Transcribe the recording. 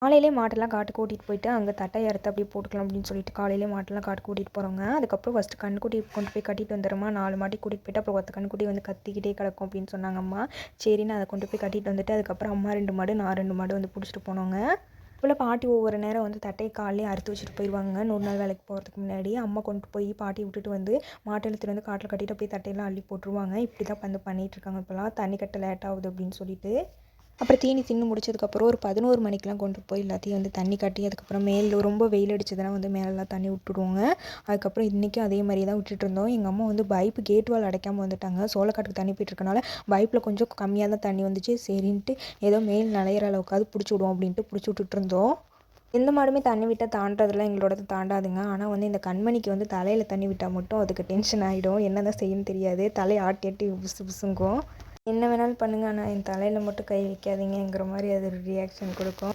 காலையிலே மாட்டெல்லாம் காட்டுக்கு கூட்டிகிட்டு போயிட்டு அங்கே தட்டை அறுத்து அப்படியே போட்டுக்கலாம் அப்படின்னு சொல்லிட்டு காலையிலே மாட்டெல்லாம் காட்டுக்கு கூட்டிகிட்டு போகிறோங்க. அதுக்கப்புறம் ஃபஸ்ட்டு கன்றுக்குட்டி கொண்டு போய் கட்டிட்டு வந்துடுமா 4 மாட்டி கூட்டிகிட்டு போயிட்டு அப்புறம் 10 கன்றுக்குட்டி வந்து கத்திக்கிட்டே கிடக்கும் அப்படின்னு சொன்னாங்க அம்மா. சரின்னு அதை கொண்டு போய் கட்டிட்டு வந்துட்டு அதுக்கப்புறம் அம்மா 2 மாடு நான் 2 மாடு வந்து பிடிச்சிட்டு போனோங்க. இவ்வளோ பாட்டி ஒவ்வொரு நேரம் வந்து தட்டையை காலையிலே அறுத்து வச்சுட்டு போயிடுவாங்க. 100 நாள் வேலைக்கு போகிறதுக்கு முன்னாடி அம்மா கொண்டு போய் பாட்டி விட்டுட்டு வந்து மாட்டை எடுத்துகிட்டு வந்து காட்டில் கட்டிட்டு அப்படியே தட்டையெல்லாம் அள்ளி போட்டுருவாங்க. இப்படி தான் வந்து பண்ணிகிட்ருக்காங்க இப்போலாம். தண்ணி கட்ட லேட் ஆகுது அப்படின்னு சொல்லிட்டு. அப்புறம் தீனி தின்னு முடிச்சதுக்கப்புறம் ஒரு 11 மணிக்கெலாம் கொண்டு போய் எல்லாத்தையும் வந்து தண்ணி கட்டி அதுக்கப்புறம் மேலே ரொம்ப வெயில் அடிச்சதுன்னா வந்து மேலெலாம் தண்ணி விட்டுடுவோங்க. அதுக்கப்புறம் இன்றைக்கும் அதே மாதிரி தான் விட்டுட்டு இருந்தோம். எங்கள் அம்மா வந்து பைப்பு கேட் வால் அடைக்காமல் வந்துட்டாங்க. சோளக்காட்டுக்கு தண்ணி போயிட்டுருக்கனால பைப்பில் கொஞ்சம் கம்மியாக தான் தண்ணி வந்துச்சு. சரின்ட்டு ஏதோ மேல் நனையிற அளவுக்காவது பிடிச்சி விடுவோம் அப்படின்ட்டு பிடிச்சி விட்டுட்டு இருந்தோம். எந்த மாடுமே தண்ணி விட்டால் தாண்டதெல்லாம் எங்களோடது தாண்டாதுங்க. ஆனால் வந்து இந்த கண்மணிக்கு வந்து தலையில் தண்ணி விட்டால் மட்டும் அதுக்கு டென்ஷன் ஆகிடும். என்ன தான் செய்யணும்னு தெரியாது. தலையை ஆட்டி ஆட்டி புசு புசுங்கும். என்ன வேணாலும் பண்ணுங்க, ஆனால் என் தலையில் மட்டும் கை வைக்காதீங்கங்கிற மாதிரி அது ஒரு ரியாக்ஷன் கொடுக்கும்.